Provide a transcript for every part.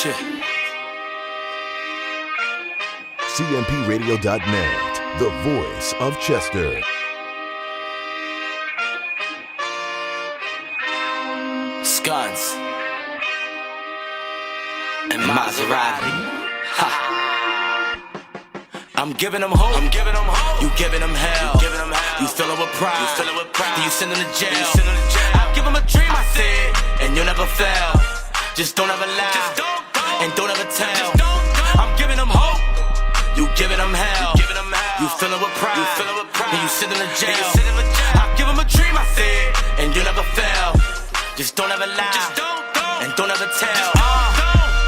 Shit. CMPRadio.net, the voice of Chester. Scots and Maserati. Ha. I'm giving them hope. You giving them hell. You fill it with pride. You send them to jail. I give them a dream, I said, and you'll never fail. Just don't ever lie, and don't ever tell. I'm giving them hope. You giving them hell. You fill it with pride. And you send them to jail. I give them a dream, I said, and you'll never fail. Just don't ever lie, and don't ever tell.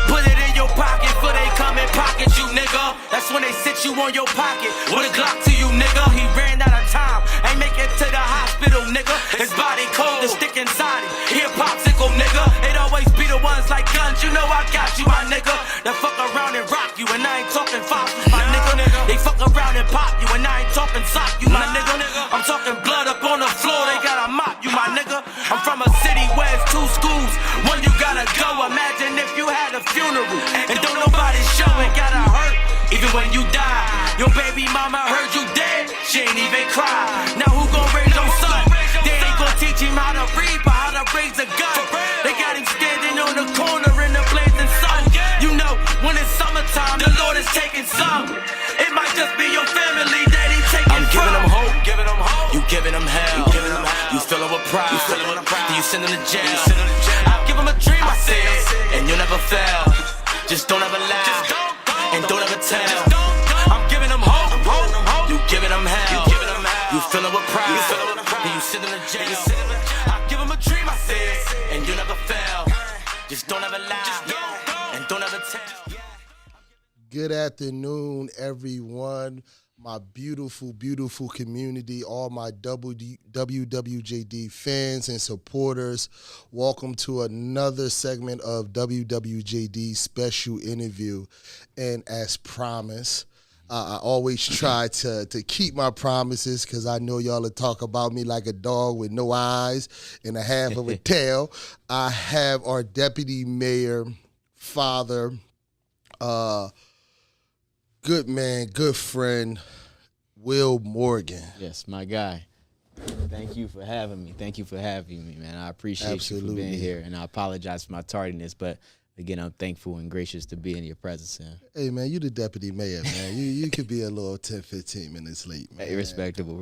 Put it in your pocket, for they come and pocket you, nigga. That's when they sit you on your pocket with a Glock to you, nigga. He ran out of time, ain't make it to the hospital, nigga. His body cold, the stick inside him. He a popsicle, nigga. It always be the ones like guns, you know I got you, my nigga. That fuck around and rock you, and I ain't talking foxes, my nigga. They fuck around and pop you, and I ain't talking sock you, my nigga. I'm talking blood up on the floor, they gotta mop you, my nigga. I'm from a city where it's 2 schools, one you gotta go. Imagine if you had a funeral and don't nobody show it, gotta hurt. Even when you die, your baby mama heard you dead, she ain't even cry. Now who gon' raise your son? They ain't gon' teach him how to read, but how to raise a gun. They got him standing on the corner in the blazing sun. You know, when it's summertime, the Lord is taking some. It might just be your family that he taking from. I'm giving them hope, you giving them hell. You fill it with pride, you send them to jail. I give them a dream, I said, and you'll never fail. Just don't ever lie, and don't ever tell. I'm giving them hope, you giving them hell. You fill it with pride, you send them to jail. I give them a dream, I said, and you'll never fail. Just don't ever lie, and don't ever tell. Good afternoon, everyone. My beautiful, beautiful community, all my W.W.J.D fans and supporters. Welcome to another segment of W.W.J.D special interview. And as promised, I always try to keep my promises because I know y'all will talk about me like a dog with no eyes and a half of a tail. I have our deputy mayor, father, good man, good friend, Will Morgan. Yes, my guy. Thank you for having me. Man. I appreciate you for being here, and I apologize for my tardiness, but again, I'm thankful and gracious to be in your presence. Hey, man, you the deputy mayor, man. You could be a little 10, 15 minutes late, man. Hey, respectable.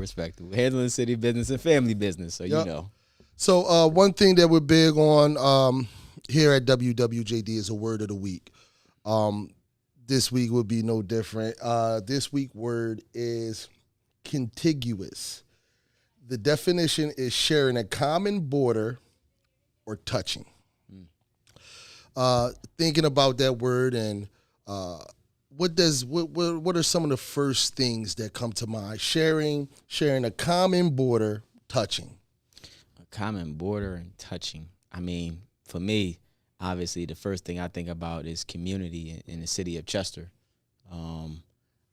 Handling city business and family business, so you know. So one thing that we're big on here at WWJD is a word of the week. This week will be no different. This week word is contiguous. The definition is sharing a common border or touching. Thinking about that word and what are some of the first things that come to mind? Sharing a common border, touching. A common border and touching. I mean, for me, obviously, the first thing I think about is community in the city of Chester.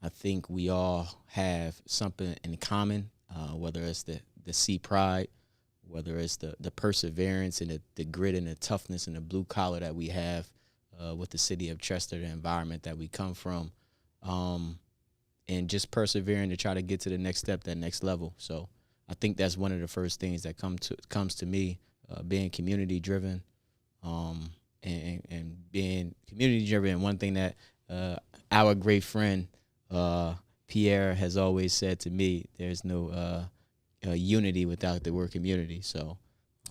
I think we all have something in common, whether it's the sea pride, whether it's the perseverance and the grit and the toughness and the blue collar that we have with the city of Chester, the environment that we come from, and just persevering to try to get to the next step, that next level. So I think that's one of the first things that comes to me, being community driven. And being community driven. And one thing that our great friend Pierre has always said to me, there's no unity without the word community. So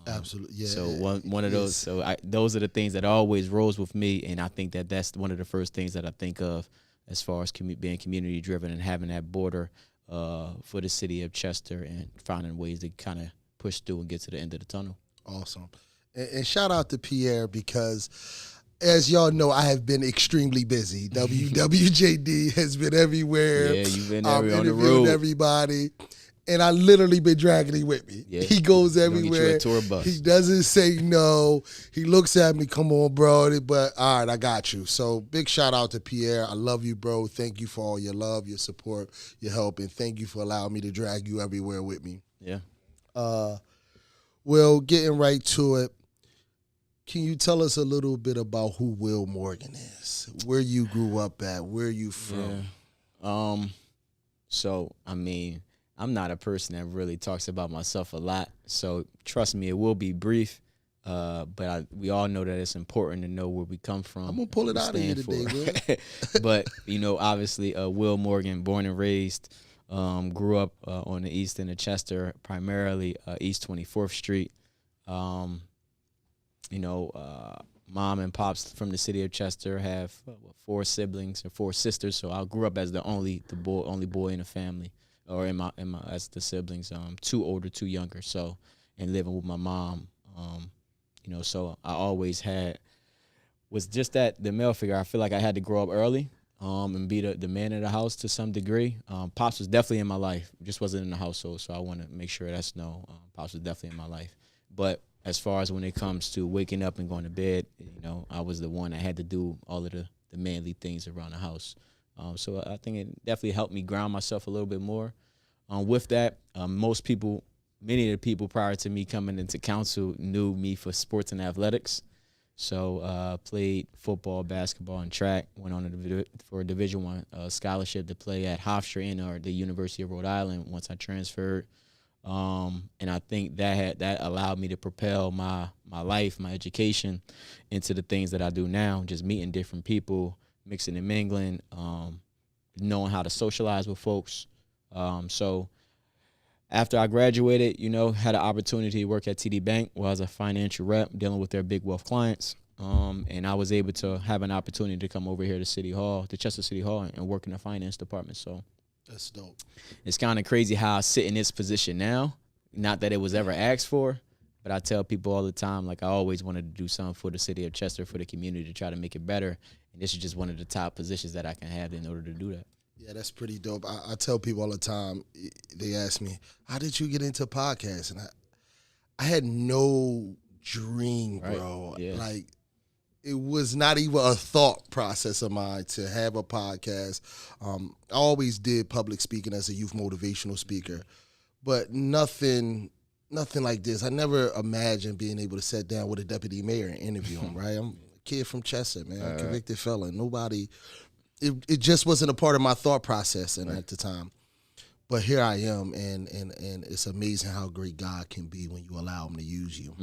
absolutely, yeah. So one of those. So those are the things that always rolls with me, and I think that's one of the first things that I think of as far as being community driven and having that border for the city of Chester and finding ways to kind of push through and get to the end of the tunnel. Awesome. And shout out to Pierre because, as y'all know, I have been extremely busy. WWJD has been everywhere. Yeah, you've been on the road. Everybody. And I literally been dragging him with me. Yeah. He goes everywhere. Get you a tour bus. He doesn't say no. He looks at me, come on, bro. But all right, I got you. So big shout out to Pierre. I love you, bro. Thank you for all your love, your support, your help, and thank you for allowing me to drag you everywhere with me. Yeah. Well, getting right to it. Can you tell us a little bit about who Will Morgan is? Where you grew up at? Where you from? Yeah. So, I mean, I'm not a person that really talks about myself a lot. So, trust me, it will be brief. But we all know that it's important to know where we come from. I'm going to pull it out of you today, Will. But, obviously, Will Morgan, born and raised, grew up on the east end of Chester, primarily East 24th Street. Mom and pops from the city of Chester have 4 siblings and 4 sisters. So I grew up as the only boy in the family, or in my as the siblings, 2 older, 2 younger. So, and living with my mom, so I always was just the male figure. I feel like I had to grow up early, and be the man of the house to some degree. Pops was definitely in my life, just wasn't in the household. So I want to make sure that's known. Pops was definitely in my life, but as far as when it comes to waking up and going to bed, I was the one that had to do all of the manly things around the house. So I think it definitely helped me ground myself a little bit more. With that, many of the people prior to me coming into council knew me for sports and athletics. So played football, basketball, and track. Went on for a Division I scholarship to play at Hofstra and or the University of Rhode Island once I transferred. And I think that allowed me to propel my life, my education into the things that I do now, just meeting different people, mixing and mingling, knowing how to socialize with folks. So after I graduated, had an opportunity to work at TD Bank where I was a financial rep dealing with their big wealth clients. And I was able to have an opportunity to come over here to Chester City Hall and work in the finance department. So that's dope. It's kind of crazy how I sit in this position now. Not that it was ever asked for, but I tell people all the time, like I always wanted to do something for the city of Chester, for the community, to try to make it better. And this is just one of the top positions that I can have in order to do that. Yeah, that's pretty dope. I tell people all the time, they ask me, how did you get into podcasts? And I had no dream, bro. Right. Yeah. Like, it was not even a thought process of mine to have a podcast. I always did public speaking as a youth motivational speaker, but nothing like this. I never imagined being able to sit down with a deputy mayor and interview him, right? I'm a kid from Chester, man, convicted felon. It just wasn't a part of my thought process at the time. But here I am, and it's amazing how great God can be when you allow him to use you.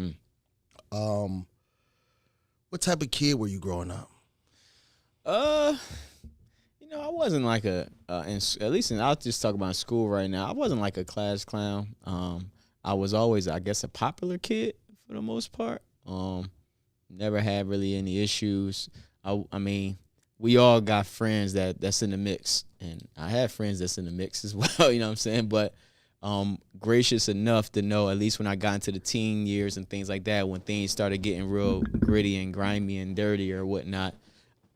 What type of kid were you growing up? I wasn't like I'll just talk about school right now. I wasn't like a class clown. I was always, I guess, a popular kid for the most part. Never had really any issues. I mean, we all got friends that's in the mix, and I have friends that's in the mix as well, you know what I'm saying? But gracious enough to know, at least when I got into the teen years and things like that, when things started getting real gritty and grimy and dirty or whatnot,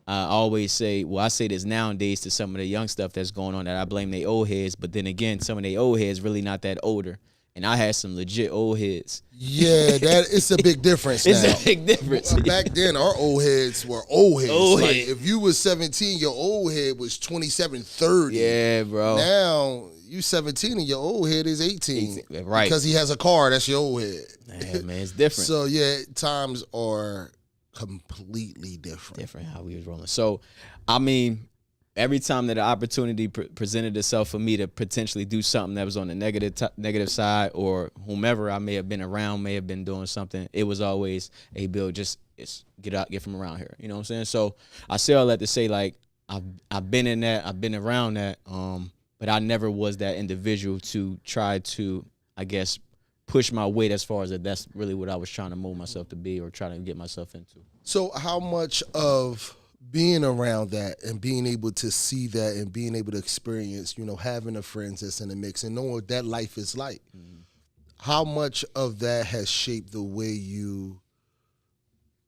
I always say, I say this nowadays to some of the young stuff that's going on, that I blame they old heads, but then again, some of they old heads really not that older. And I had some legit old heads. Yeah, it's a big difference now. It's a big difference. Back then, our old heads were old heads. Like, if you was 17, your old head was 27, 30. Yeah, bro. Now, you 17 and your old head is 18. Right. Because he has a car, that's your old head. Yeah, man, it's different. So, yeah, times are completely different. Different how we was rolling. So, I mean, every time that an opportunity presented itself for me to potentially do something that was on the negative side, or whomever I may have been around may have been doing something, it was always, hey, Bill, just get from around here. You know what I'm saying? So I say all that to say, like, I've been in that, I've been around that, but I never was that individual to try to, I guess, push my weight as far as that's really what I was trying to mold myself to be or trying to get myself into. So how much of being around that and being able to see that and being able to experience, having the friends that's in the mix and knowing what that life is like, how much of that has shaped the way you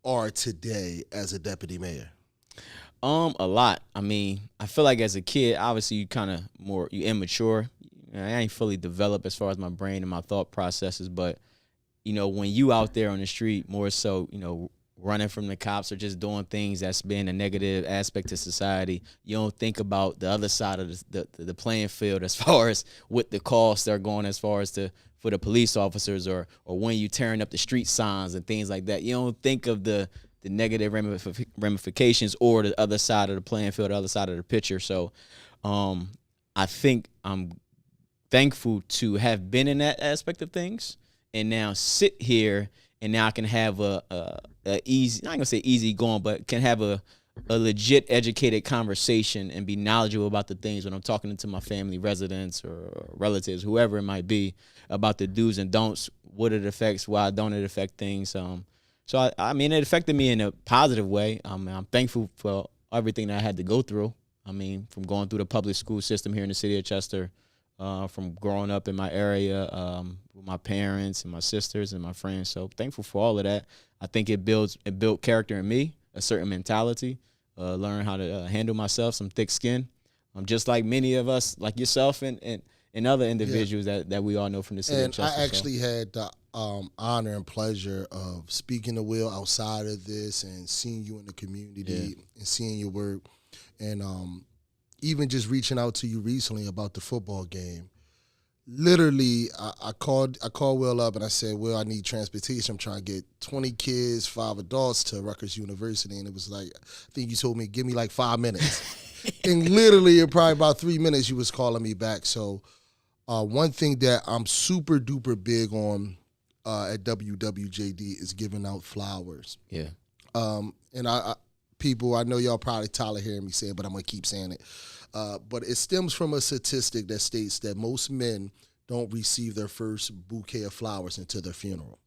are today as a deputy mayor? A lot. I mean, I feel like as a kid, obviously you kind of you immature. I ain't fully developed as far as my brain and my thought processes, but, when you out there on the street, more so, running from the cops or just doing things that's been a negative aspect to society, you don't think about the other side of the playing field as far as what the costs are going as far as for the police officers, or when you tearing up the street signs and things like that. You don't think of the negative ramifications or the other side of the playing field, the other side of the picture. So I think I'm thankful to have been in that aspect of things, and now sit here and now I can have a easy, not gonna say easy going, but can have a legit educated conversation and be knowledgeable about the things when I'm talking to my family, residents or relatives, whoever it might be, about the do's and don'ts, what it affects, why don't it affect things. So I mean, it affected me in a positive way. I'm thankful for everything that I had to go through. I mean, from going through the public school system here in the city of Chester, from growing up in my area with my parents and my sisters and my friends. So thankful for all of that. I think it built character in me, a certain mentality, learn how to handle myself, some thick skin. Just like many of us, like yourself and other individuals that we all know from the city of Chester. I actually had the honor and pleasure of speaking to Will outside of this and seeing you in the community and seeing your work. And even just reaching out to you recently about the football game. Literally, I called Will up and I said, Will, I need transportation. I'm trying to get 20 kids, 5 adults to Rutgers University. And it was like, I think you told me, give me like 5 minutes. And literally, in probably about 3 minutes, you was calling me back. So one thing that I'm super duper big on at W.W.J.D is giving out flowers. Yeah. And people, I know y'all probably tired of hearing me say it, but I'm going to keep saying it. But it stems from a statistic that states that most men don't receive their first bouquet of flowers until their funeral.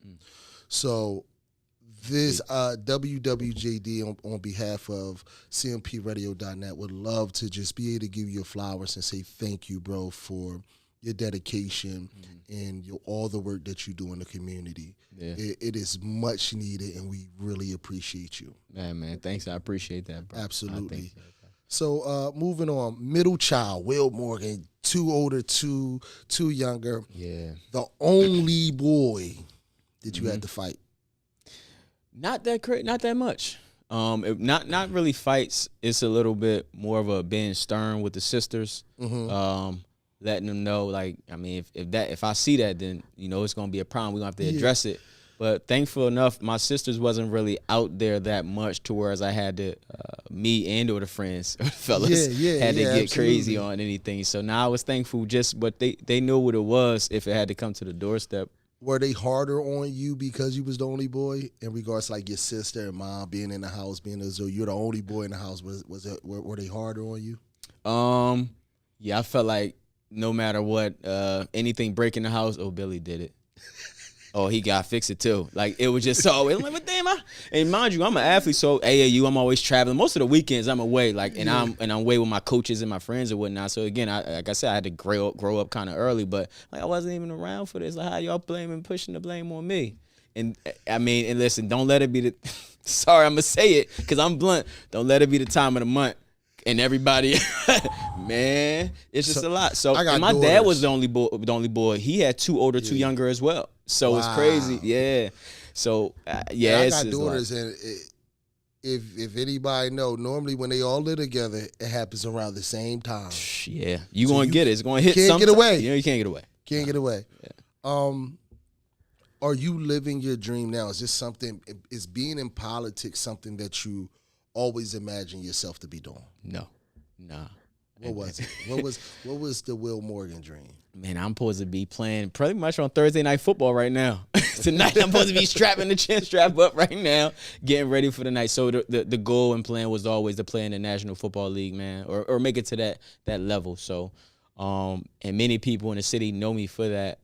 So this WWJD on behalf of CMPRadio.net would love to just be able to give you flowers and say thank you, bro, for your dedication and all the work that you do in the community. Yeah. It is much needed, and we really appreciate you. Man, thanks. I appreciate that, bro. Absolutely. So moving on, middle child, Will Morgan, 2 older, 2 younger. Yeah. The only boy that you had to fight. Not that much. Not really fights. It's a little bit more of a being stern with the sisters. Letting them know, like, I mean, if I see that, then it's gonna be a problem. We're gonna have to address it. But thankful enough, my sisters wasn't really out there that much, to whereas I had to me and or the friends, fellas, had to get absolutely crazy on anything. So now I was thankful, but they knew what it was if it had to come to the doorstep. Were they harder on you because you was the only boy, in regards to like your sister and mom being in the house, being as though you're the only boy in the house? Were they harder on you? Yeah, I felt like no matter what, anything break in the house, Billy did it. Oh, he got to fix it too. Like, it was just so, like, damn, and mind you, I'm an athlete, so AAU, I'm always traveling. Most of the weekends I'm away, like, and I'm away with my coaches and my friends and whatnot. So again, like I said, I had to grow up kind of early, but like, I wasn't even around for this. Like, how y'all pushing the blame on me? And I mean, and listen, don't let it be sorry, I'm gonna say it because I'm blunt. Don't let it be the time of the month. And everybody, man, it's just a lot. So and my dad was the only boy. He had 2 older, 2 younger as well. So it's crazy. Yeah. So I it's got daughters, and if anybody know, normally when they all live together, it happens around the same time. Yeah, you gonna get it. It's gonna hit. Can't get away. You can't get away. Can't get away. Yeah. Are you living your dream now? Is this something? Is being in politics something that you always imagine yourself to be doing? No, nah. What was it? What was the Will Morgan dream? Man, I'm supposed to be playing pretty much on Thursday Night Football right now. Tonight, I'm supposed to be strapping the chin strap up right now, getting ready for the night. So the goal and plan was always to play in the National Football League, man, or make it to that level. So, and many people in the city know me for that,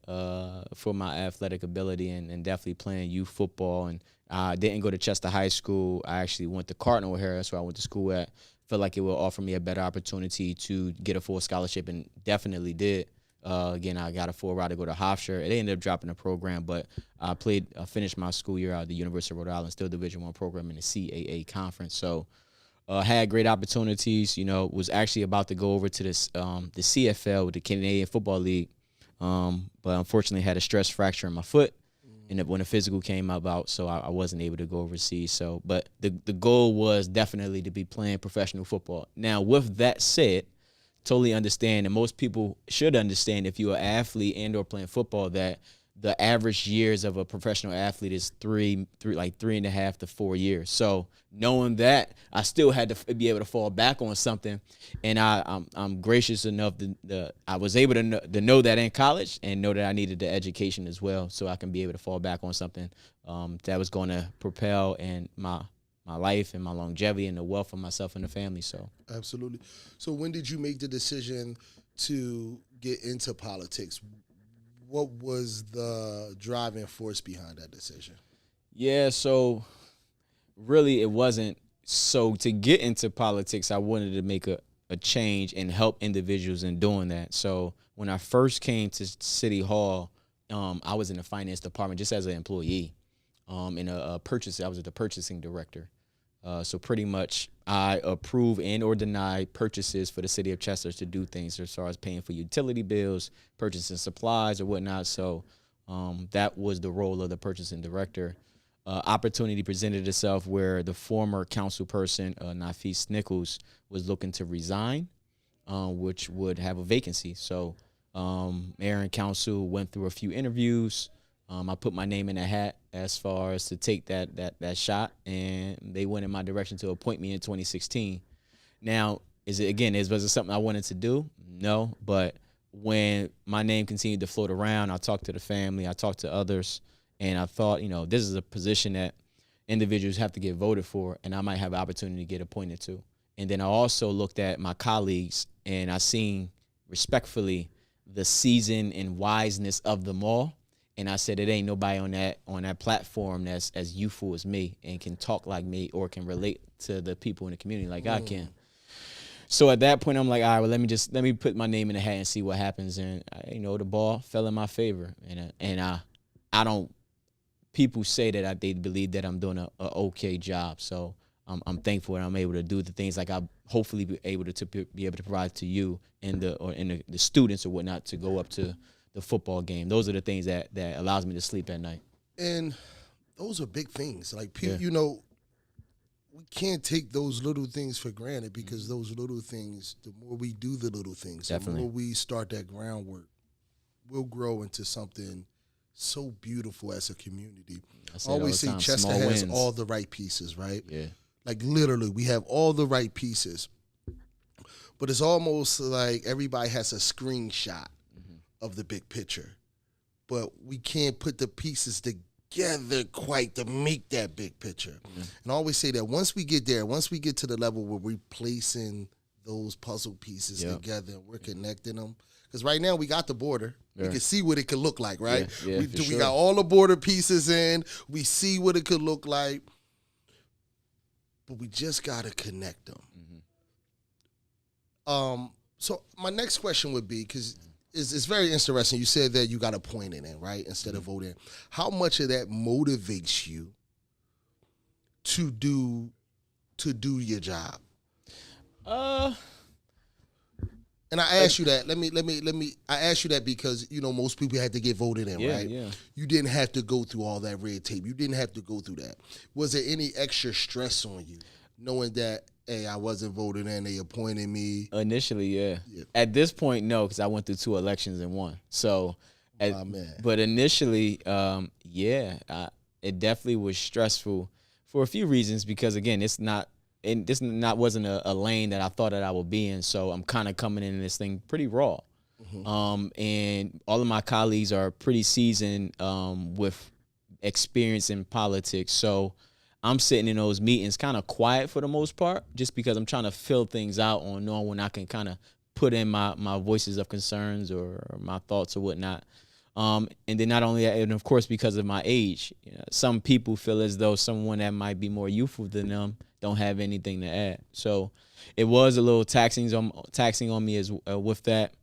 for my athletic ability and definitely playing youth football. And I didn't go to Chester High School. I actually went to Cardinal here. That's where I went to school at. Felt like it would offer me a better opportunity to get a full scholarship, and definitely did. Again, I got a full ride to go to Hofstra. It ended up dropping the program, but I finished my school year out at the University of Rhode Island, still Division I program in the CAA conference. So had great opportunities. Was actually about to go over to this the CFL, the Canadian Football League, but unfortunately had a stress fracture in my foot. And when the physical came about, so I wasn't able to go overseas. So, but the goal was definitely to be playing professional football. Now, with that said, totally understand, and most people should understand, if you're an athlete and or playing football, that the average years of a professional athlete is three, like 3.5 to 4 years. So knowing that, I still had to be able to fall back on something, and I'm gracious enough I was able to know that in college and know that I needed the education as well, so I can be able to fall back on something that was going to propel and my life and my longevity and the wealth of myself and the family. So Absolutely. So when did you make the decision to get into politics? What was the driving force behind that decision? Yeah, so really it wasn't. So to get into politics, I wanted to make a change and help individuals in doing that. So when I first came to City Hall, I was in the finance department just as an employee. In a purchase, I was the purchasing director. So pretty much I approve and or deny purchases for the city of Chester to do things as far as paying for utility bills, purchasing supplies or whatnot. So that was the role of the purchasing director. Opportunity presented itself where the former council person, Nafis Nichols, was looking to resign, which would have a vacancy. So mayor and council went through a few interviews. I put my name in a hat as far as to take that shot, and they went in my direction to appoint me in 2016. Now, was it something I wanted to do? No, but when my name continued to float around, I talked to the family, I talked to others, and I thought, this is a position that individuals have to get voted for, and I might have an opportunity to get appointed to. And then I also looked at my colleagues, and I seen respectfully the season and wiseness of them all. And I said, it ain't nobody on that platform that's as youthful as me and can talk like me or can relate to the people in the community like I can. So at that point, I'm like, all right, well, let me put my name in the hat and see what happens. And the ball fell in my favor. And I don't. People say that they believe that I'm doing a okay job. So I'm thankful that I'm able to do the things like I hopefully be able to provide to you and the students or whatnot to go up to the football game. Those are the things that allows me to sleep at night. And those are big things. Like, Yeah. we can't take those little things for granted, because those little things, the more we do the little things, Definitely. the more we start that groundwork, we'll grow into something so beautiful as a community. I always say Chester small has wins. all the right pieces, right? Yeah. Like, literally, we have all the right pieces. But it's almost like everybody has a screenshot of the big picture, but we can't put the pieces together quite to make that big picture. And I always say that once we get to the level where we're placing those puzzle pieces together and we're connecting them, because right now we got the border. Yeah. We can see what it could look like, right? Yeah, we for sure. got all the border pieces in. We see what it could look like, but we just got to connect them. So my next question would be, because it's very interesting. You said that you got appointed in, right, instead of voting. How much of that motivates you to do your job? And I asked you that. Let me. I asked you that because most people had to get voted in, right? Yeah. You didn't have to go through all that red tape. You didn't have to go through that. Was there any extra stress on you knowing that, hey, I wasn't voted in, they appointed me? Initially, yeah. At this point, no, because I went through 2 elections in one. So, but initially, it definitely was stressful for a few reasons. Because again, wasn't a lane that I thought that I would be in. So I'm kind of coming in this thing pretty raw. And all of my colleagues are pretty seasoned with experience in politics. So I'm sitting in those meetings kind of quiet for the most part, just because I'm trying to fill things out on knowing when I can kind of put in my voices of concerns or my thoughts or whatnot. And then not only that, and of course, because of my age, some people feel as though someone that might be more youthful than them don't have anything to add. So it was a little taxing on me as with that.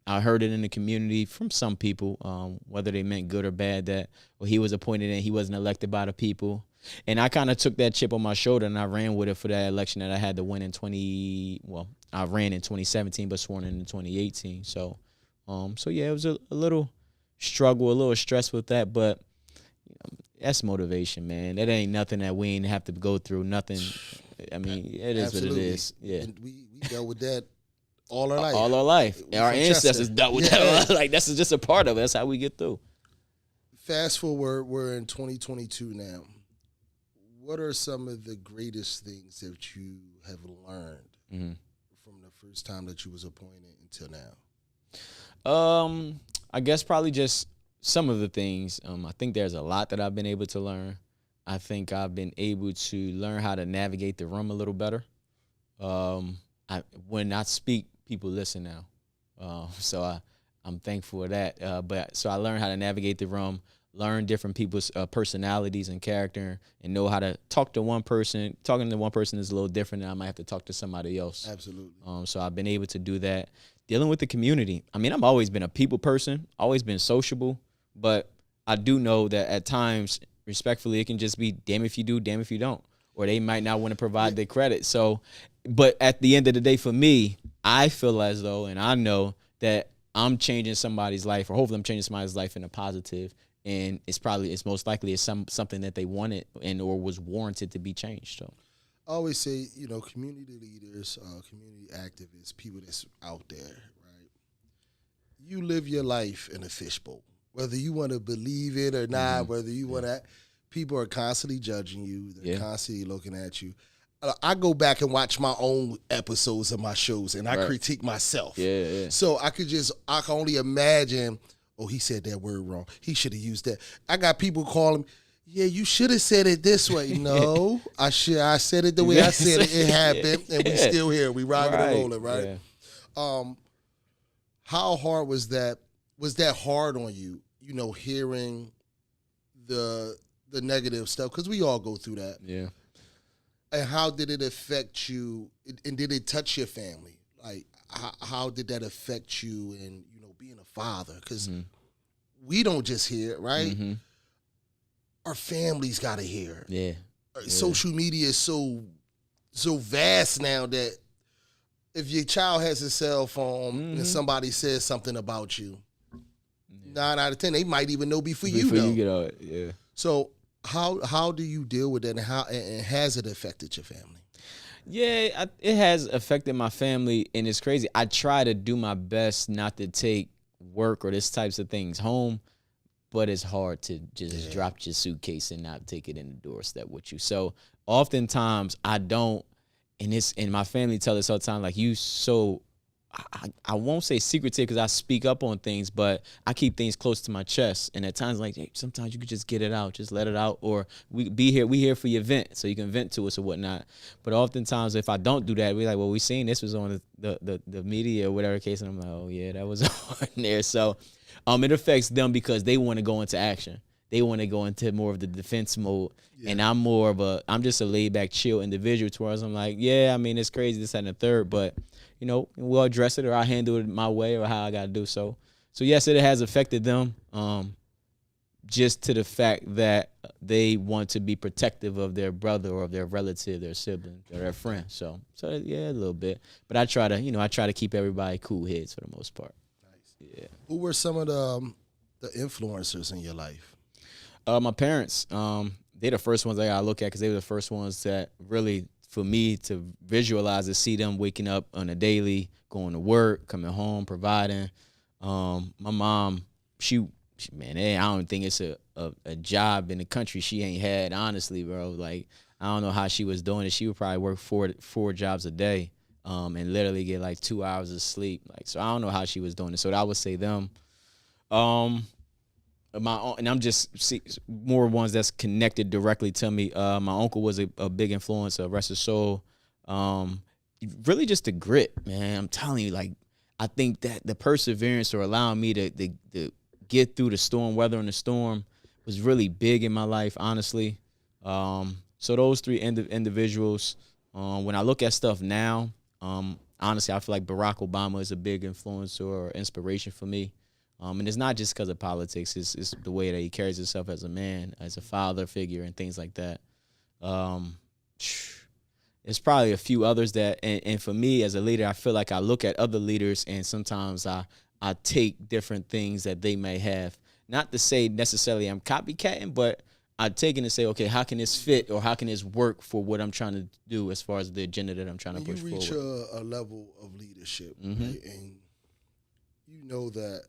I heard it in the community from some people, whether they meant good or bad, that he was appointed and he wasn't elected by the people. And I kind of took that chip on my shoulder and I ran with it for that election that I had to win I ran in 2017, but sworn in 2018. So yeah, it was a little struggle, a little stress with that, but that's motivation, man. That ain't nothing that we ain't have to go through. Nothing. I mean, it is Absolutely. what it is. Yeah. And we dealt with that all our life. All our life. We Our from ancestors Chester. dealt with that. Like, that's just a part of it. That's how we get through. Fast forward, we're in 2022 now. What are some of the greatest things that you have learned from the first time that you was appointed until now? I guess probably just some of the things. I think there's a lot that I've been able to learn. I think I've been able to learn how to navigate the room a little better. When I speak, people listen now. So I'm thankful for that. But so I learned how to navigate the room, learn different people's personalities and character, and know how to talk to one person. Talking to one person is a little different than I might have to talk to somebody else. Absolutely. So I've been able to do that. Dealing with the community. I mean, I've always been a people person, always been sociable, but I do know that at times, respectfully, it can just be damn if you do, damn if you don't. Or they might not want to provide their credit. So, but at the end of the day, for me, I feel as though, and I know that I'm changing somebody's life, or hopefully I'm changing somebody's life in a positive, and it's most likely something that they wanted and or was warranted to be changed. So I always say, community leaders, community activists, people that's out there, right? You live your life in a fishbowl. Whether you want to believe it or not, whether you want to, people are constantly judging you. They're constantly looking at you. I go back and watch my own episodes of my shows, and I critique myself. Yeah. So I can only imagine, oh, he said that word wrong. He should have used that. I got people calling, yeah, you should have said it this way. No, I said it the way I said it. It happened, and we still here. We rocking and rolling, right? Yeah. How hard was that? Was that hard on you, hearing the negative stuff? Because we all go through that. Yeah. And how did it affect you? And did it touch your family? Like, how did that affect you in, being a father? Because we don't just hear it, right? Our families got to hear it. Yeah. Social media is so vast now that if your child has a cell phone and somebody says something about you, 9 out of 10, they might even know before you know. You get on it, yeah. So how do you deal with that, and has it affected your family? Yeah, it has affected my family, and it's crazy. I try to do my best not to take work or this types of things home, but it's hard to just drop your suitcase and not take it in the doorstep with you. So oftentimes I don't, and my family tell us all the time, like, I won't say secretive because I speak up on things, but I keep things close to my chest. And at times, like, hey, sometimes you could just get it out, just let it out, or we here for your vent, so you can vent to us or whatnot. But oftentimes, if I don't do that, we're like, well, we seen this was on the media or whatever case, and I'm like, oh yeah, that was on there. So, it affects them because they want to go into action. They want to go into more of the defense mode, and I'm just a laid back, chill individual. Towards I'm like, yeah, I mean, it's crazy, this, that, and the third, but we'll address it, or I'll handle it my way, or how I got to do so. So yes, it has affected them, just to the fact that they want to be protective of their brother or of their relative, their sibling, or their friend. So yeah, a little bit. But I try to keep everybody cool heads for the most part. Nice. Yeah. Who were some of the influencers in your life? My parents, they're the first ones I gotta look at because they were the first ones that really, for me to visualize, to see them waking up on a daily, going to work, coming home, providing. My mom, she I don't think it's a job in the country she ain't had, honestly, bro. Like, I don't know how she was doing it. She would probably work four jobs a day, and literally get like 2 hours of sleep. Like, so I don't know how she was doing it. So I would say them. And I'm just more ones that's connected directly to me. My uncle was a big influence, rest his soul. Really just the grit, man. I'm telling you, like, I think that the perseverance or allowing me to get through the storm, weathering the storm, was really big in my life, honestly. So those three individuals, when I look at stuff now, honestly, I feel like Barack Obama is a big influencer or inspiration for me. And it's not just because of politics. It's the way that he carries himself as a man, as a father figure, and things like that. There's probably a few others that, and for me as a leader, I feel like I look at other leaders and sometimes I take different things that they may have. Not to say necessarily I'm copycatting, but I take it and say, okay, how can this fit or how can this work for what I'm trying to do as far as the agenda that I'm trying to push forward? You reach a level of leadership, right? And you know that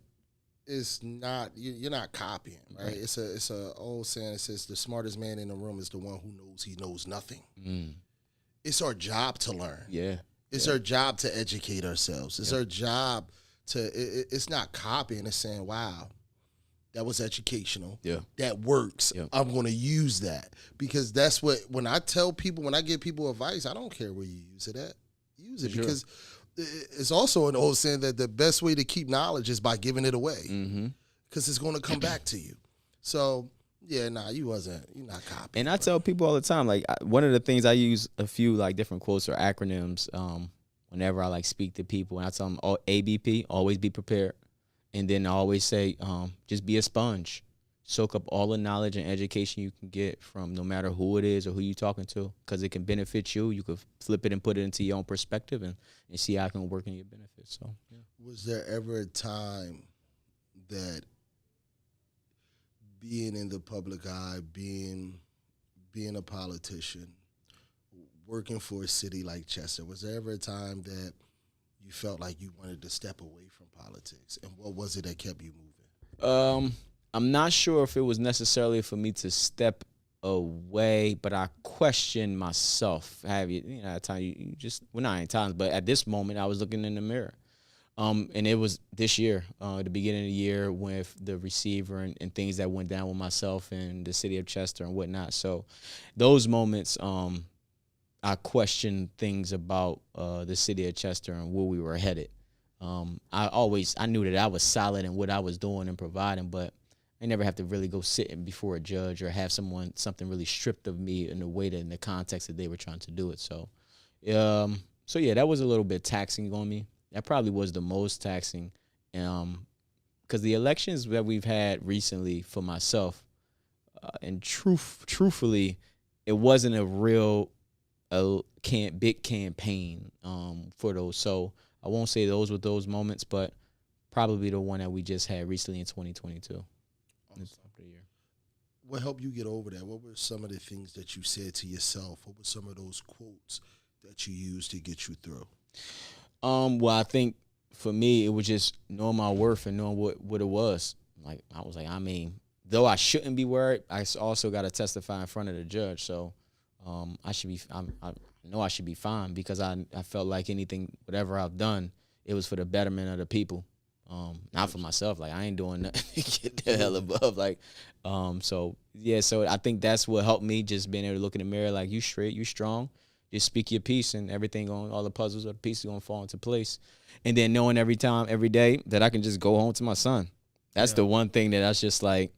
it's not you're not copying, right? It's a old saying that says the smartest man in the room is the one who knows he knows nothing. It's our job to learn. Yeah. It's our job to educate ourselves. It's our job to. It's not copying. It's saying, "Wow, that was educational. Yeah. That works. Yeah. I'm going to use that." Because that's what, when I tell people, when I give people advice, I don't care where you use it at. Use it. Sure. Because it's also an old saying that the best way to keep knowledge is by giving it away. Because it's going to come back to you. So, yeah, you're not copying. And I tell people all the time, like, one of the things I use a few, like, different quotes or acronyms whenever I, like, speak to people. And I tell them, ABP, always be prepared. And then I always say, just be a sponge. Soak up all the knowledge and education you can get from no matter who it is or who you're talking to, because it can benefit you. You could flip it and put it into your own perspective and see how it can work in your benefit. So, yeah. Was there ever a time that being in the public eye, being a politician, working for a city like Chester, was there ever a time that you felt like you wanted to step away from politics? And what was it that kept you moving? I'm not sure if it was necessarily for me to step away, but I questioned myself. At times you just, well, not in times, but at this moment I was looking in the mirror. And it was this year, the beginning of the year, with the receiver and things that went down with myself and the city of Chester and whatnot. So those moments, I questioned things about the city of Chester and where we were headed. I knew that I was solid in what I was doing and providing, but I never have to really go sit before a judge or have something really stripped of me in the way that, in the context that they were trying to do it. So yeah, that was a little bit taxing on me. That probably was the most taxing, because the elections that we've had recently for myself, and truthfully, it wasn't a real big campaign for those. So I won't say those were those moments, but probably the one that we just had recently in 2022. What helped you get over that? What were some of the things that you said to yourself? What were some of those quotes that you used to get you through? Well, I think for me, it was just knowing my worth and knowing what it was. Like, I was like, I mean, though I shouldn't be worried, I also got to testify in front of the judge. So I know I should be fine, because I felt like whatever I've done, it was for the betterment of the people. Not for myself. Like, I ain't doing nothing to get the hell above. Like, so I think that's what helped me, just being able to look in the mirror, like, you straight, you strong. Just speak your piece, and all the puzzles or the pieces going to fall into place. And then knowing every day that I can just go home to my son. That's the one thing that I was just like,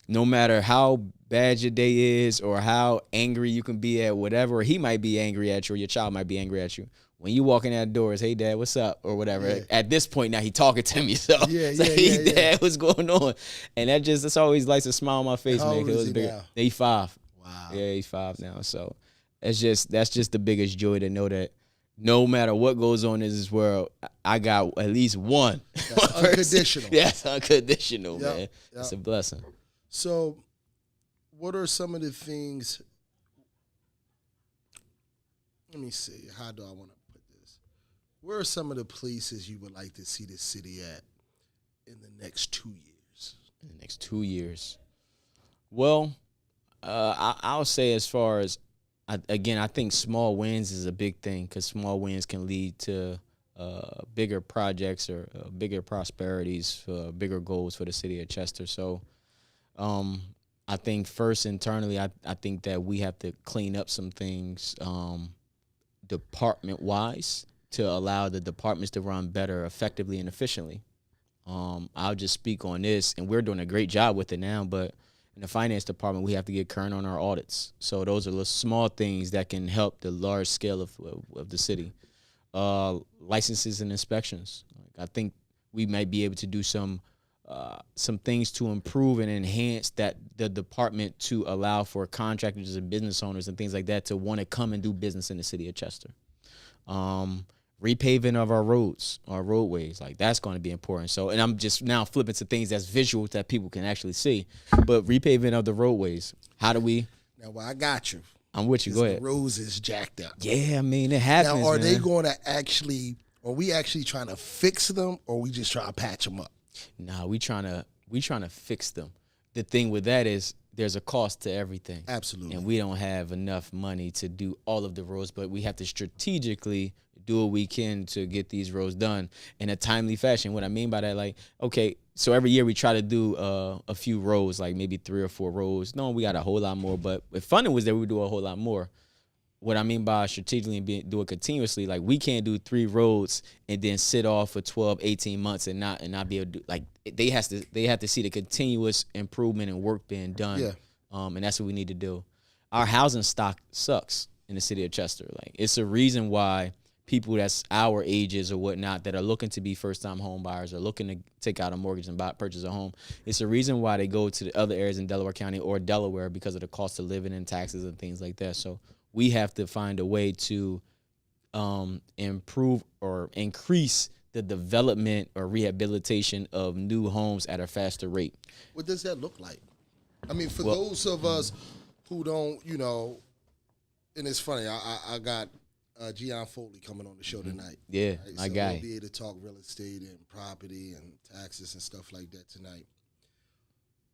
no matter how bad your day is or how angry you can be at whatever, or he might be angry at you, or your child might be angry at you, when you walk in that door, it's, "Hey, Dad, what's up?" or whatever. Yeah. At this point now, he talking to me, so "Hey, Dad, what's going on?" And that's always likes a smile on my face, how man. old is he now? He's 5. Wow. Yeah, he's 5 now. So that's just the biggest joy, to know that no matter what goes on in this world, I got at least one. That's unconditional. That's unconditional, man. Yep. It's a blessing. So, what are some of the things? Let me see. How do I want to put this? Where are some of the places you would like to see the city at in the next 2 years? In the next 2 years, well, I'll say, as far as, I think small wins is a big thing, because small wins can lead to bigger projects or bigger prosperities, bigger goals for the city of Chester. So I think first, internally, I think that we have to clean up some things department-wise to allow the departments to run better, effectively, and efficiently. I'll just speak on this, and we're doing a great job with it now, but in the finance department, we have to get current on our audits. So those are the small things that can help the large scale of the city. Licenses and inspections. I think we might be able to do some things to improve and enhance the department, to allow for contractors and business owners and things like that to want to come and do business in the city of Chester. Repaving of our roads, our roadways, like, that's going to be important. So, and I'm just now flipping to things that's visual that people can actually see, but repaving of the roadways. How do we? Now, well, I got you. I'm with you. Go ahead. The roads is jacked up. Yeah, I mean, it happens. Now, are man. they going to are we actually trying to fix them, or are we just trying to patch them up? Nah, we trying to fix them. The thing with that is there's a cost to everything. Absolutely. And we don't have enough money to do all of the roads, but we have to strategically do what we can to get these roads done in a timely fashion. What I mean by that, like, okay, so every year we try to do a few roads, like maybe 3 or 4 roads. No, we got a whole lot more, but if funding was there, we would do a whole lot more. What I mean by strategically and do it continuously, like we can't do 3 roads and then sit off for 12, 18 months and not be able to do, like they have to see the continuous improvement and work being done. Yeah. And that's what we need to do. Our housing stock sucks in the city of Chester. Like it's a reason why people that's our ages or whatnot that are looking to be first-time home buyers or looking to take out a mortgage and purchase a home. It's a reason why they go to the other areas in Delaware County or Delaware because of the cost of living and taxes and things like that. So we have to find a way to improve or increase the development or rehabilitation of new homes at a faster rate. What does that look like? I mean, for those of us who don't, and it's funny, I got Gian Foley coming on the show tonight. Yeah, right? my so guy. We'll be able to talk real estate and property and taxes and stuff like that tonight.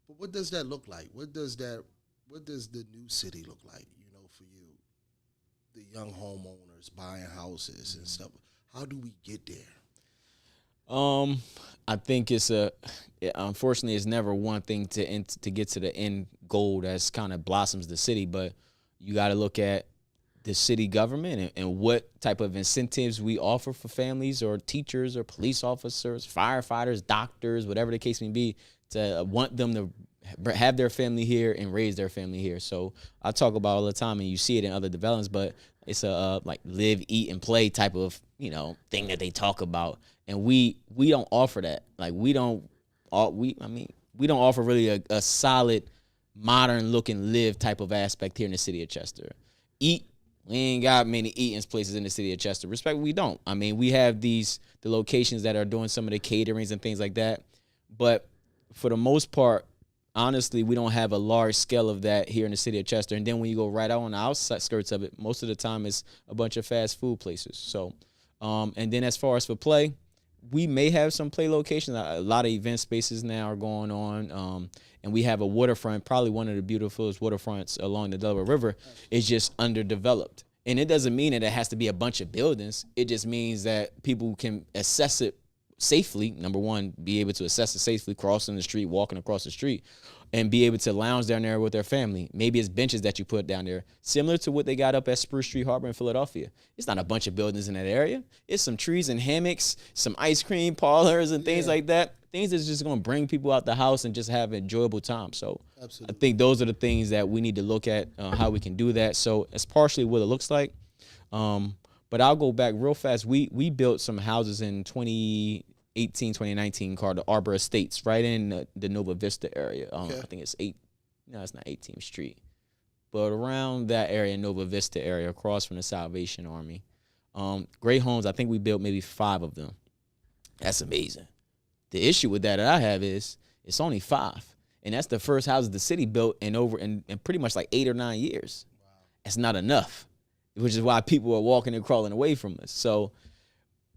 But what does that look like? What does the new city look like, for you? The young homeowners buying houses and stuff. How do we get there? I think unfortunately it's never one thing to get to the end goal that's kind of blossoms the city, but you got to look at the city government and what type of incentives we offer for families or teachers or police officers, firefighters, doctors, whatever the case may be, to want them to have their family here and raise their family here. So I talk about all the time, and you see it in other developments, but it's a like live, eat, and play type of thing that they talk about, and we don't offer that. Like we don't offer really a solid, modern looking live type of aspect here in the city of Chester. Eat. We ain't got many eating places in the city of Chester. Respectfully, we don't. I mean, we have the locations that are doing some of the caterings and things like that. But for the most part, honestly, we don't have a large scale of that here in the city of Chester. And then when you go right out on the outskirts of it, most of the time it's a bunch of fast food places. So, and then as far as for play, we may have some play locations. A lot of event spaces now are going on. And we have a waterfront, probably one of the beautifulest waterfronts along the Delaware River. It's just underdeveloped. And it doesn't mean that it has to be a bunch of buildings. It just means that people can access it safely. Number one, be able to access it safely, crossing the street, walking across the street, and be able to lounge down there with their family. Maybe it's benches that you put down there, similar to what they got up at Spruce Street Harbor in Philadelphia. It's not a bunch of buildings in that area. It's some trees and hammocks, some ice cream parlors and things like that. Things that's just going to bring people out the house and just have an enjoyable time. So absolutely. I think those are the things that we need to look at, how we can do that. So it's partially what it looks like. But I'll go back real fast. We built some houses in 2018, 2019 called the Arbor Estates right in the Nova Vista area. I think it's it's not 18th Street. But around that area, Nova Vista area, across from the Salvation Army. Great homes, I think we built maybe 5 of them. That's amazing. The issue with that I have is it's only 5. And that's the first houses the city built in pretty much like 8 or 9 years. Wow. That's not enough, which is why people are walking and crawling away from us. So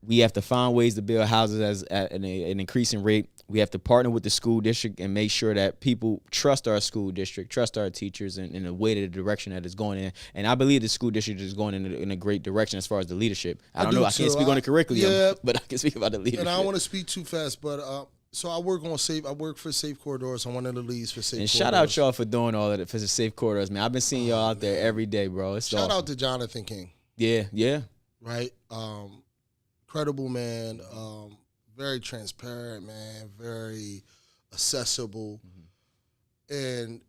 we have to find ways to build houses at an increasing rate. We have to partner with the school district and make sure that people trust our school district, trust our teachers in the way, the direction that it's going in. And I believe the school district is going in a great direction as far as the leadership. I don't know. I can't speak on the curriculum, but I can speak about the leadership. And I don't want to speak too fast, but so I work for Safe Corridors. I'm one of the leads for Safe Corridors. And shout out y'all for doing all of it for the Safe Corridors, man. I've been seeing y'all out there every day, bro. It's shout awesome. out to Jonathan King. Yeah. Right? Incredible man. Very transparent, man. Very accessible. Mm-hmm. And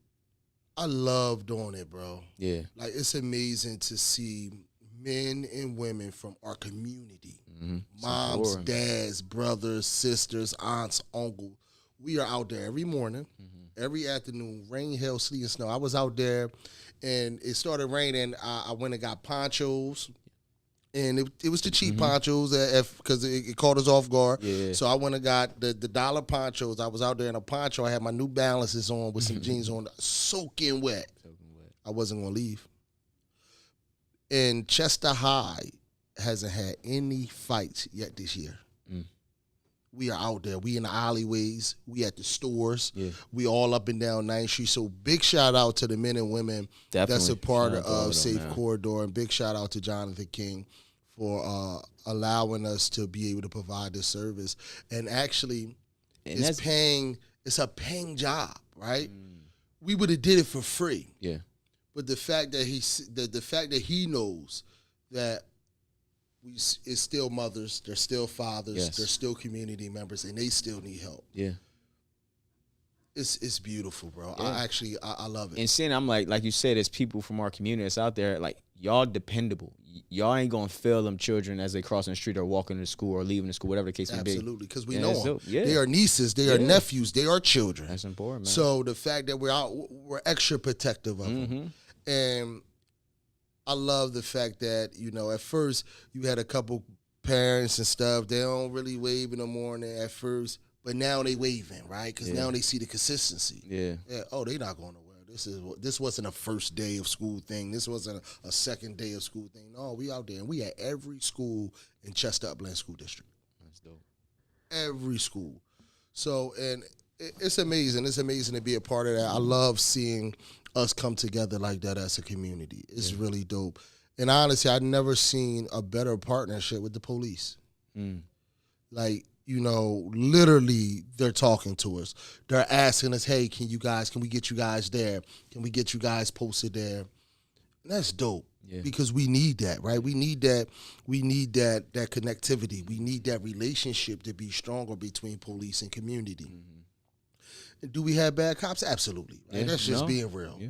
I love doing it, bro. Yeah. Like, it's amazing to see men and women from our community. Mm-hmm. Moms, dads, brothers, sisters, aunts, uncles. We are out there every morning, every afternoon, rain, hail, sleet, and snow. I was out there, and it started raining. I went and got ponchos. And it was the cheap ponchos because it caught us off guard. Yeah. So I went and got the dollar ponchos. I was out there in a poncho. I had my New Balances on with some jeans on, soaking wet. I wasn't going to leave. And Chester High hasn't had any fights yet this year. we are out there. We in the alleyways. We at the stores. Yeah. We all up and down 9th Street. So big shout out to the men and women that's a part Shout out to all of them, Safe man. Corridor. And big shout out to Jonathan King for allowing us to be able to provide this service. And actually, And it's a paying job, right? We would have did it for free. Yeah. But the fact that he knows that it's still mothers, they're still fathers, Yes. they're still community members, and they still need help. Yeah. It's beautiful, bro. Yeah. I love it. And seeing, I'm like you said, there's people from our community that's out there, like, y'all dependable. Y'all ain't gonna fail them children as they crossing the street or walking to school or leaving the school, whatever the case may be. Absolutely, because we Yeah, know so- them. yeah. They are nieces, they are Yeah. nephews, they are children. That's important, man. So the fact that we're out, we're extra protective of them. And I love the fact that, at first you had a couple parents and stuff, they don't really wave in the morning at first, but now they waving, right? Because now they see the consistency. Yeah. Oh, they not going nowhere. This wasn't a first day of school thing. This wasn't a second day of school thing. No, we out there, and we at every school in Chester Upland School District. That's dope. Every school. So, and it's amazing. It's amazing to be a part of that. I love seeing us come together like that as a community. It's really dope. And honestly, I've never seen a better partnership with the police. Like, literally they're talking to us. They're asking us, hey, can we get you guys there? Can we get you guys posted there? And that's dope. Yeah. Because we need that, right? We need that connectivity. We need that relationship to be stronger between police and community. And do we have bad cops? Absolutely. Right? Yeah, That's just no. being real. Yeah.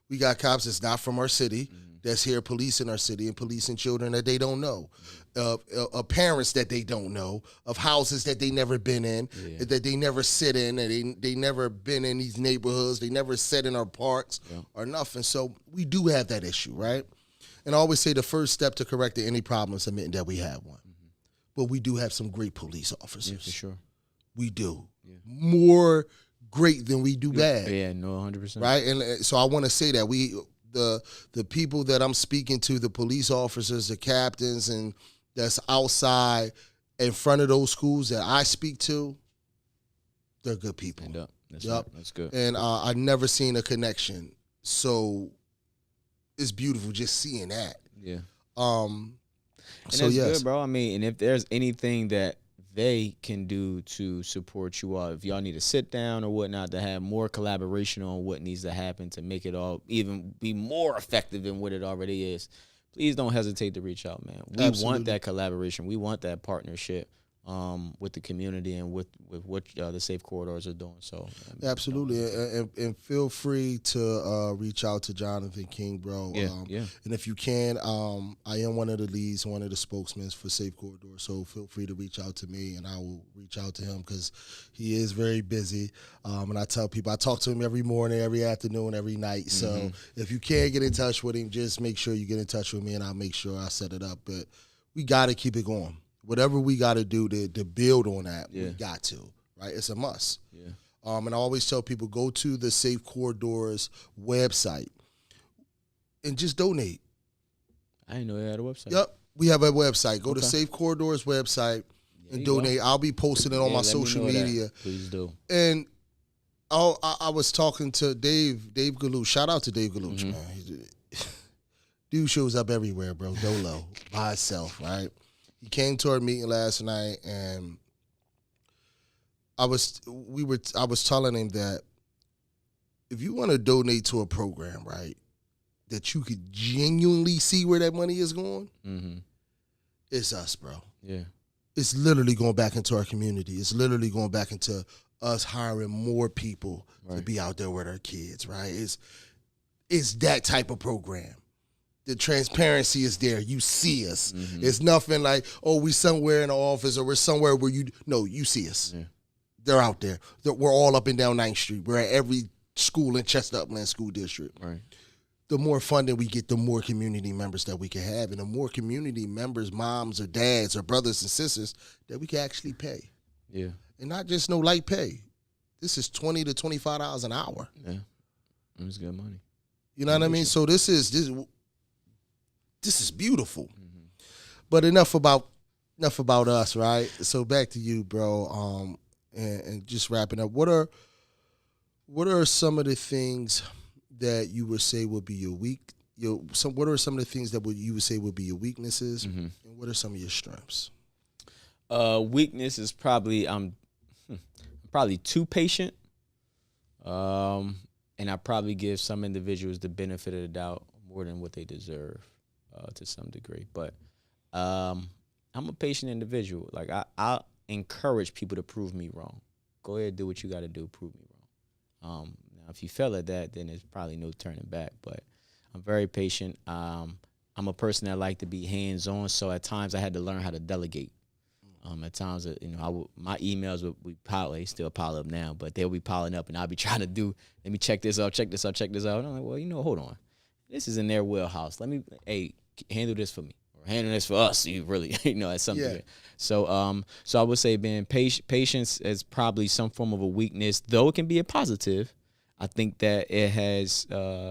We got cops that's not from our city, that's here policing our city and policing children that they don't know, of parents that they don't know, of houses that they never been in, that they never sit in, and they never been in these neighborhoods, they never sat in our parks or nothing. So we do have that issue, right? And I always say the first step to correcting any problem is admitting that we have one. But we do have some great police officers. Yeah, for sure. We do. More great than we do bad. Yeah, no, 100%. Right? And so I want to say that the people that I'm speaking to, the police officers, the captains, and that's outside in front of those schools that I speak to, they're good people. Stand up. That's Yep. right. That's good. And I've never seen a connection. So it's beautiful just seeing that. Yeah. And And that's good, bro. I mean, and if there's anything that they can do to support you all, if y'all need to sit down or whatnot, to have more collaboration on what needs to happen to make it all even be more effective than what it already is, please don't hesitate to reach out, man. We want that collaboration. We want that partnership with the community and with what the Safe Corridors are doing. So absolutely, and feel free to reach out to Jonathan King, bro. Yeah. And if you can, I am one of the leads, one of the spokesmen for Safe Corridor. So feel free to reach out to me, and I will reach out to him because he is very busy. And I tell people, I talk to him every morning, every afternoon, every night. So if you can't get in touch with him, just make sure you get in touch with me, and I'll make sure I set it up. But we got to keep it going. Whatever we got to do to build on that, we got to, right? It's a must. Yeah. And I always tell people, go to the Safe Corridors website and just donate. I didn't know they had a website. Yep, we have a website. Go to Safe Corridors website and donate. I'll be posting it on my social media. Please do. And I was talking to Dave Galuch. Shout out to Dave Galuch, man. Dude shows up everywhere, bro. Dolo, by himself, right? He came to our meeting last night, and I was telling him that if you want to donate to a program, right, that you could genuinely see where that money is going, it's us, bro. Yeah. It's literally going back into our community. It's literally going back into us hiring more people to be out there with our kids, right? It's that type of program. The transparency is there. You see us. It's nothing like, oh, we somewhere in the office or we're somewhere where you see us. Yeah. They're out there. We're all up and down 9th Street. We're at every school in Chester Upland School District. Right. The more funding we get, the more community members that we can have. And the more community members, moms or dads or brothers and sisters, that we can actually pay. Yeah. And not just no light pay. This is $20 to $25 an hour. Yeah. It's good money. You know what I mean? So this is beautiful. But enough about enough about us, right? So back to you, bro. And just wrapping up. What are some of the things that you would say would be what are some of the things that you would say would be your weaknesses, and what are some of your strengths? Weakness is probably I'm probably too patient. And I probably give some individuals the benefit of the doubt more than what they deserve, to some degree. But I'm a patient individual. Like I encourage people to prove me wrong. Go ahead, do what you got to do, prove me wrong. Now, if you fail at that, then there's probably no turning back. But I'm very patient. I'm a person that like to be hands-on, so at times I had to learn how to delegate. At times, my emails would pile. They still pile up now, but they'll be piling up, and I'll be trying to let me check this out. And I'm like, well, hold on. This is in their wheelhouse. Handle this for me, or handle this for us. You really, at some degree. So I would say being patience is probably some form of a weakness, though it can be a positive. I think that it has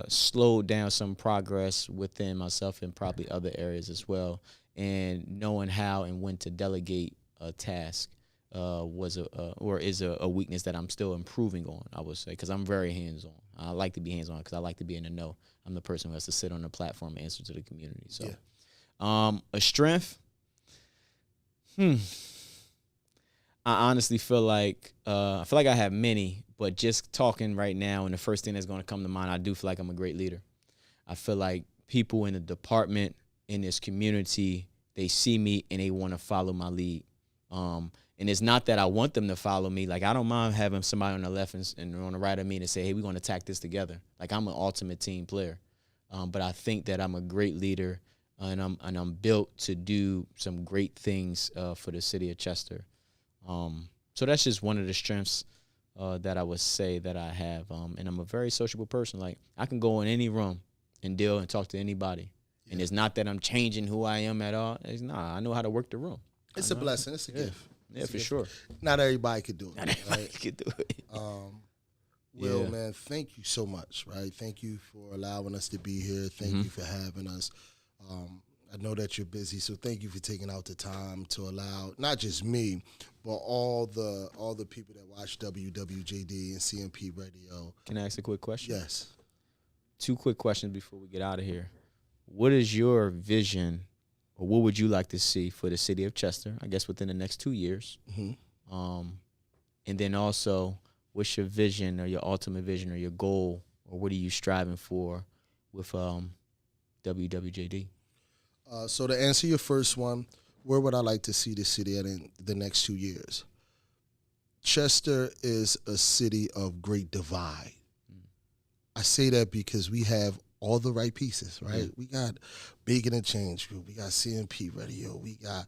slowed down some progress within myself and probably other areas as well. And knowing how and when to delegate a task is a weakness that I'm still improving on, I would say, because I'm very hands-on. I like to be hands-on because I like to be in the know. I'm the person who has to sit on the platform and answer to the community. So, a strength, I honestly feel like I have many, but just talking right now, and the first thing that's going to come to mind, I do feel like I'm a great leader. I feel like people in the department, in this community, they see me and they want to follow my lead. And it's not that I want them to follow me. Like, I don't mind having somebody on the left and on the right of me to say, hey, we're going to attack this together. Like, I'm an ultimate team player. But I think that I'm a great leader, and I'm built to do some great things for the city of Chester. So that's just one of the strengths that I would say that I have. And I'm a very sociable person. Like, I can go in any room and deal and talk to anybody. And it's not that I'm changing who I am at all. I know how to work the room. It's a blessing. It's a gift. Yeah, for sure. Not everybody could do it. Not everybody could do it. Will, man, thank you so much, right? Thank you for allowing us to be here. Thank you for having us. I know that you're busy, so thank you for taking out the time to allow not just me, but all the people that watch W.W.J.D. and CMP Radio. Can I ask a quick question? Yes. 2 quick questions before we get out of here. What is your vision, or what would you like to see for the city of Chester, I guess within the next 2 years? And then also, what's your vision or your ultimate vision or your goal, or what are you striving for with W.W.J.D.? So to answer your first one, where would I like to see the city at in the next 2 years? Chester is a city of great divide. I say that because we have all the right pieces, right? Yeah. We got Bacon and Change Group. We got CMP Radio. We got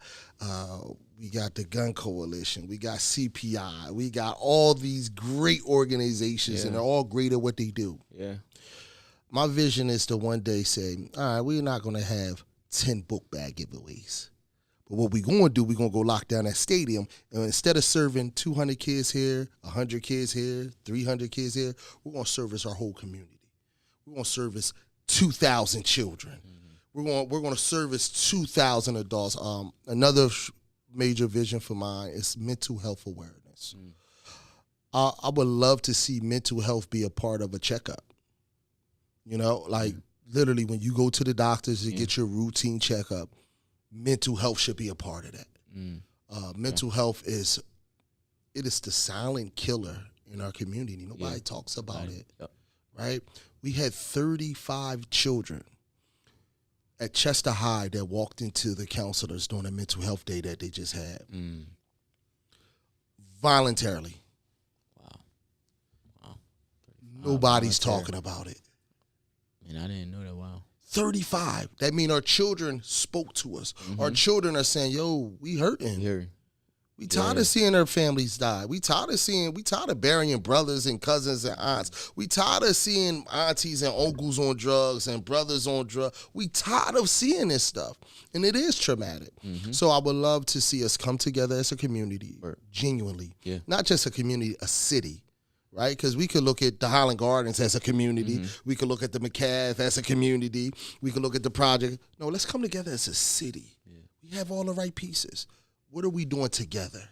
the Gun Coalition. We got CPI. We got all these great organizations, and they're all great at what they do. Yeah. My vision is to one day say, all right, we're not going to have 10 book bag giveaways. But what we're going to do, we're going to go lock down that stadium, and instead of serving 200 kids here, 100 kids here, 300 kids here, we're going to service our whole community. We're going to service 2,000 children. We're going to service 2,000 adults. Another major vision for mine is mental health awareness. I would love to see mental health be a part of a checkup. Literally when you go to the doctors to get your routine checkup, mental health should be a part of that. Mental health is the silent killer in our community. Nobody talks about it, right? We had 35 children at Chester High that walked into the counselors during a mental health day that they just had. Voluntarily. Wow. Nobody's talking about it. Man, I didn't know that. Wow. 35. That means our children spoke to us. Our children are saying, yo, we hurting. We tired of seeing our families die. We tired of burying brothers and cousins and aunts. We tired of seeing aunties and uncles on drugs and brothers on drugs. We tired of seeing this stuff. And it is traumatic. So I would love to see us come together as a community, genuinely. Yeah. Not just a community, a city. Right? Because we could look at the Highland Gardens as a community. We could look at the McCath as a community. We could look at the project. No, let's come together as a city. Yeah. We have all the right pieces. What are we doing together?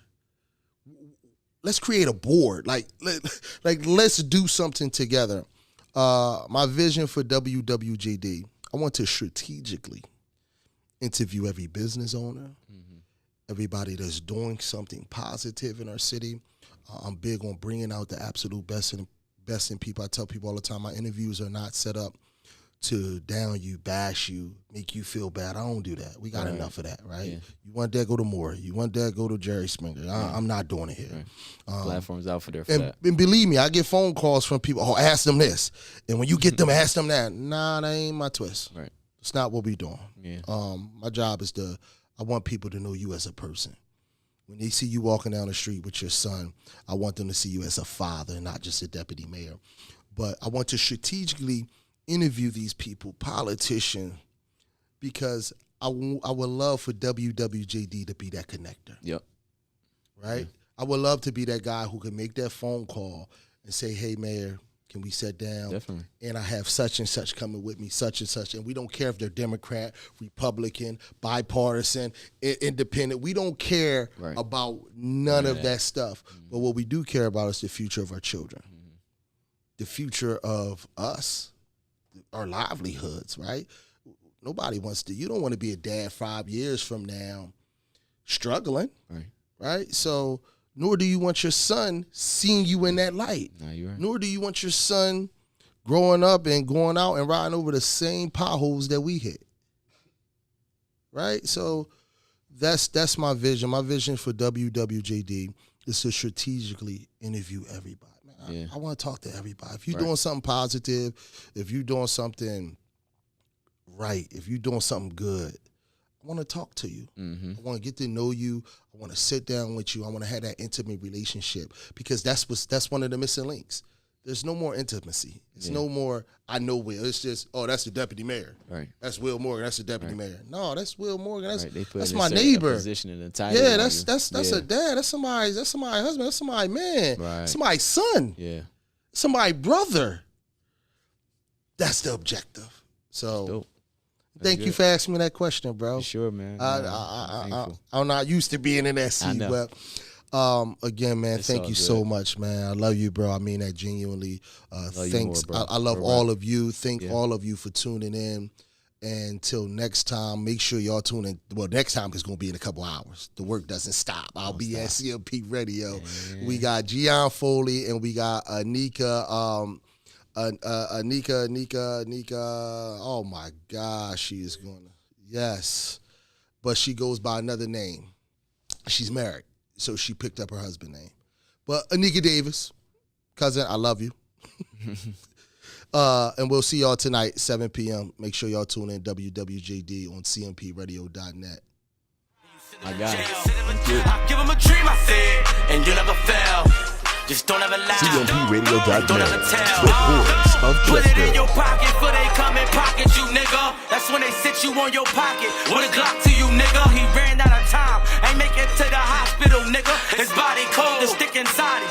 Let's create a board. Let's do something together. My vision for W.W.J.D, I want to strategically interview every business owner, everybody that's doing something positive in our city. I'm big on bringing out the absolute best in people. I tell people all the time, my interviews are not set up to down you, bash you, make you feel bad. I don't do that. We got enough of that, right? Yeah. You want that, go to Moore. You want that, go to Jerry Springer. I'm not doing it here. Right. Platforms out for there for that. And believe me, I get phone calls from people, oh, ask them this. And when you get them, ask them that. Nah, that ain't my twist. Right. It's not what we doing. Yeah. My job is I want people to know you as a person. When they see you walking down the street with your son, I want them to see you as a father, not just a deputy mayor. But I want to strategically interview these people, politicians, because I would love for W.W.J.D to be that connector. Yep. Right? Yeah. I would love to be that guy who can make that phone call and say, hey, Mayor, can we sit down? Definitely. And I have such and such coming with me, such and such. And we don't care if they're Democrat, Republican, bipartisan, independent. We don't care about none of that stuff. But what we do care about is the future of our children, the future of us, our livelihoods, right? Nobody wants to. You don't want to be a dad 5 years from now struggling, right? So nor do you want your son seeing you in that light. No, you're right. Nor do you want your son growing up and going out and riding over the same potholes that we hit, right? So that's my vision. My vision for W.W.J.D is to strategically interview everybody. Man, I want to talk to everybody. If you're doing something positive, if you're doing something right, if you're doing something good, I want to talk to you. I want to get to know you. I want to sit down with you. I want to have that intimate relationship because that's one of the missing links. There's no more intimacy. It's no more, I know Will. It's just, oh, that's the deputy mayor. Right. That's Will Morgan. That's the deputy mayor. No, that's Will Morgan. That's my my neighbor. Position in the title. Yeah, that's a dad. That's somebody's husband. That's somebody's man. Right. Somebody's son. Yeah. Somebody's brother. That's the objective. So thank you for asking me that question, bro. Sure, man. I'm not used to being in that seat, but again, man, thank you so much, man. I love you, bro. I mean that genuinely. Thanks. More, I love all of you. Thank all of you for tuning in. And until next time, make sure y'all tune in. Well, next time is going to be in a couple hours. The work doesn't stop. I'll be at CMP Radio. Yeah. We got Gian Foley and we got Anika. Anika. Oh my gosh, she is going to. Yes, but she goes by another name. She's married. So she picked up her husband's name. But Anika Davis, cousin, I love you. And we'll see y'all tonight, 7 p.m. Make sure y'all tune in WWJD on cmpradio.net. My God. I give him a dream, I said, and you never fail. Just don't ever lie. cmpradio.net. Don't ever tell. The voice of Put it in Chester. your pocket for they come and pocket you, nigga. That's when they sit you on your pocket. With a Glock to you, nigga. He ran out of time. Ain't make it to the hospital, nigga. His body cold, the stick inside him.